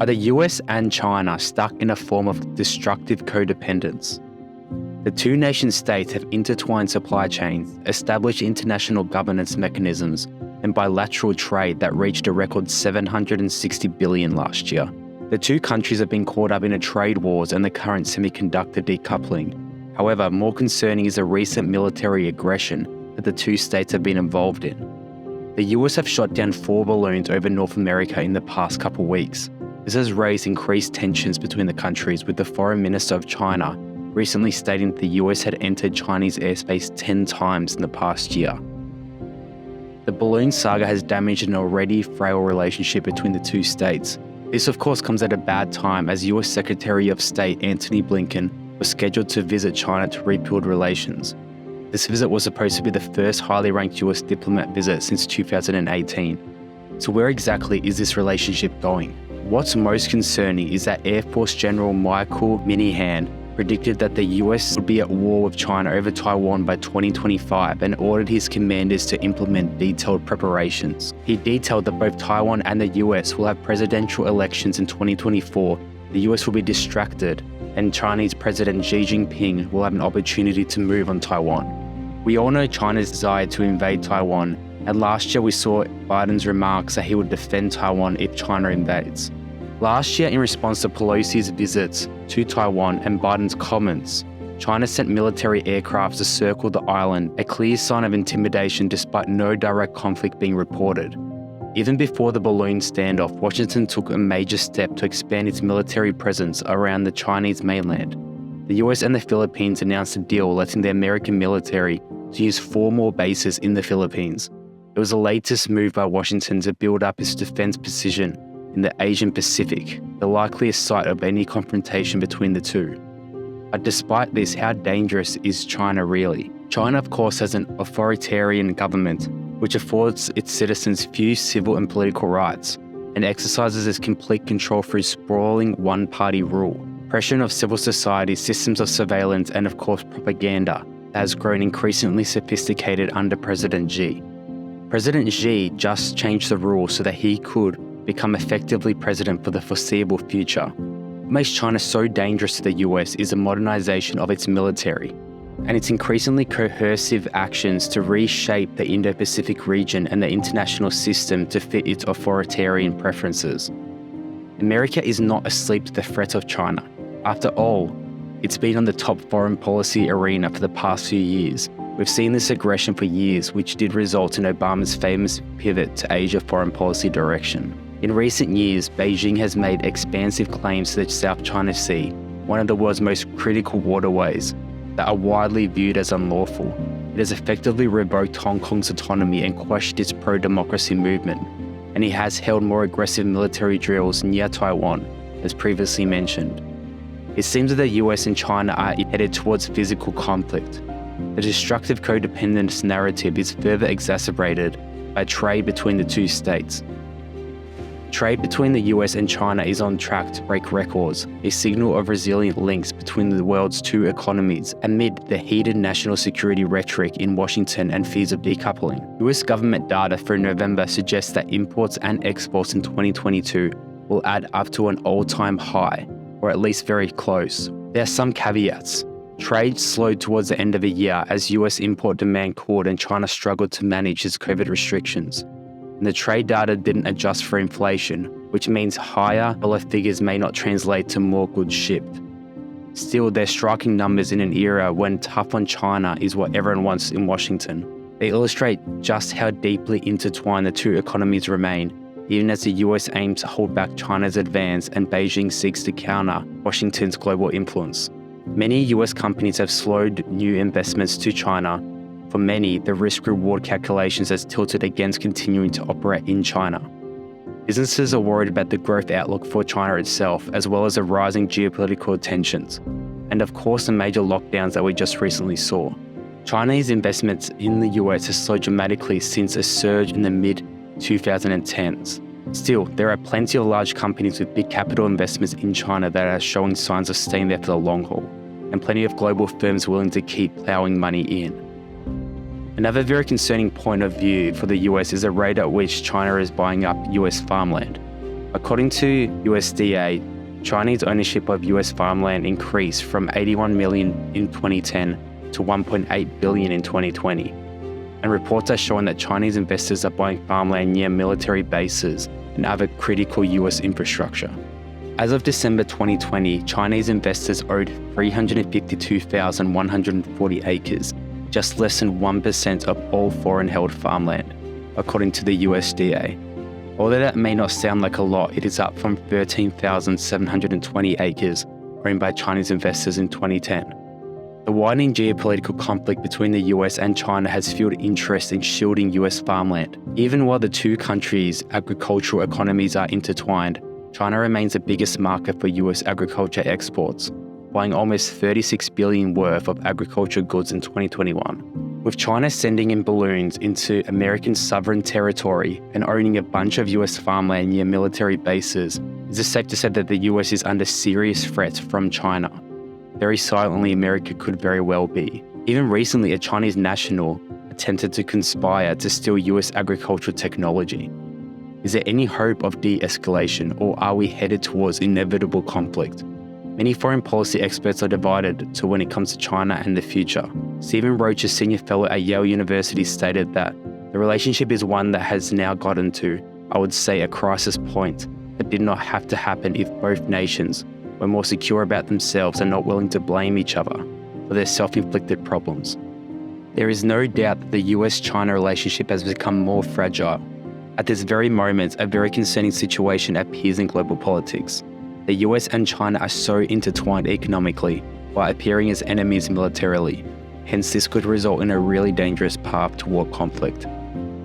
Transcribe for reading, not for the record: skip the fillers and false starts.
Are the US and China stuck in a form of destructive codependence? The two nation-states have intertwined supply chains, established international governance mechanisms, and bilateral trade that reached a record $760 billion last year. The two countries have been caught up in a trade wars and the current semiconductor decoupling. However, more concerning is the recent military aggression that the two states have been involved in. The US have shot down 4 balloons over North America in the past couple weeks. This has raised increased tensions between the countries, with the Foreign Minister of China recently stating that the US had entered Chinese airspace 10 times in the past year. The balloon saga has damaged an already frail relationship between the two states. This of course comes at a bad time, as US Secretary of State Antony Blinken was scheduled to visit China to rebuild relations. This visit was supposed to be the first highly ranked US diplomat visit since 2018. So where exactly is this relationship going? What's most concerning is that Air Force General Michael Minihan predicted that the US would be at war with China over Taiwan by 2025 and ordered his commanders to implement detailed preparations. He detailed that both Taiwan and the US will have presidential elections in 2024, the US will be distracted, and Chinese President Xi Jinping will have an opportunity to move on Taiwan. We all know China's desire to invade Taiwan, and last year we saw Biden's remarks that he would defend Taiwan if China invades. Last year, in response to Pelosi's visits to Taiwan and Biden's comments, China sent military aircraft to circle the island, a clear sign of intimidation despite no direct conflict being reported. Even before the balloon standoff, Washington took a major step to expand its military presence around the Chinese mainland. The US and the Philippines announced a deal letting the American military to use 4 more bases in the Philippines. It was the latest move by Washington to build up its defense position in the Asian Pacific, the likeliest site of any confrontation between the two. But despite this, how dangerous is China really? China, of course, has an authoritarian government which affords its citizens few civil and political rights and exercises its complete control through sprawling one-party rule, oppression of civil society, systems of surveillance, and of course propaganda that has grown increasingly sophisticated under President Xi. President Xi just changed the rules so that he could become effectively president for the foreseeable future. What makes China so dangerous to the US is the modernization of its military and its increasingly coercive actions to reshape the Indo-Pacific region and the international system to fit its authoritarian preferences. America is not asleep to the threat of China. After all, it's been on the top foreign policy arena for the past few years. We've seen this aggression for years, which did result in Obama's famous pivot to Asia foreign policy direction. In recent years, Beijing has made expansive claims to the South China Sea, one of the world's most critical waterways, that are widely viewed as unlawful. It has effectively revoked Hong Kong's autonomy and quashed its pro-democracy movement, and it has held more aggressive military drills near Taiwan, as previously mentioned. It seems that the US and China are headed towards physical conflict. The destructive codependence narrative is further exacerbated by trade between the two states. Trade between the US and China is on track to break records, a signal of resilient links between the world's two economies amid the heated national security rhetoric in Washington and fears of decoupling. US government data for November suggests that imports and exports in 2022 will add up to an all-time high, or at least very close. There are some caveats. Trade slowed towards the end of the year as US import demand cooled and China struggled to manage its COVID restrictions. And the trade data didn't adjust for inflation, which means higher dollar figures may not translate to more goods shipped. Still, they're striking numbers in an era when tough on China is what everyone wants in Washington. They illustrate just how deeply intertwined the two economies remain, even as the US aims to hold back China's advance and Beijing seeks to counter Washington's global influence. Many US companies have slowed new investments to China. For many, the risk-reward calculations has tilted against continuing to operate in China. Businesses are worried about the growth outlook for China itself, as well as the rising geopolitical tensions, and of course the major lockdowns that we just recently saw. Chinese investments in the US has slowed dramatically since a surge in the mid-2010s. Still, there are plenty of large companies with big capital investments in China that are showing signs of staying there for the long haul, and plenty of global firms willing to keep plowing money in. Another very concerning point of view for the US is the rate at which China is buying up US farmland. According to USDA, Chinese ownership of US farmland increased from 81 million in 2010 to 1.8 billion in 2020. And reports are showing that Chinese investors are buying farmland near military bases and other critical US infrastructure. As of December 2020, Chinese investors owed 352,140 acres, just less than 1% of all foreign-held farmland, according to the USDA. Although that may not sound like a lot, it is up from 13,720 acres owned by Chinese investors in 2010. The widening geopolitical conflict between the US and China has fueled interest in shielding US farmland. Even while the two countries' agricultural economies are intertwined, China remains the biggest market for US agriculture exports, buying almost $36 billion worth of agriculture goods in 2021. With China sending in balloons into American sovereign territory and owning a bunch of US farmland near military bases, is it safe to say that the US is under serious threat from China? Very silently, America could very well be. Even recently, a Chinese national attempted to conspire to steal US agricultural technology. Is there any hope of de-escalation, or are we headed towards inevitable conflict? Many foreign policy experts are divided to when it comes to China and the future. Stephen Roach, a senior fellow at Yale University, stated that the relationship is one that has now gotten to, I would say, a crisis point that did not have to happen if both nations were more secure about themselves and not willing to blame each other for their self-inflicted problems. There is no doubt that the US-China relationship has become more fragile. At this very moment, a very concerning situation appears in global politics. The US and China are so intertwined economically while appearing as enemies militarily. Hence, this could result in a really dangerous path toward conflict.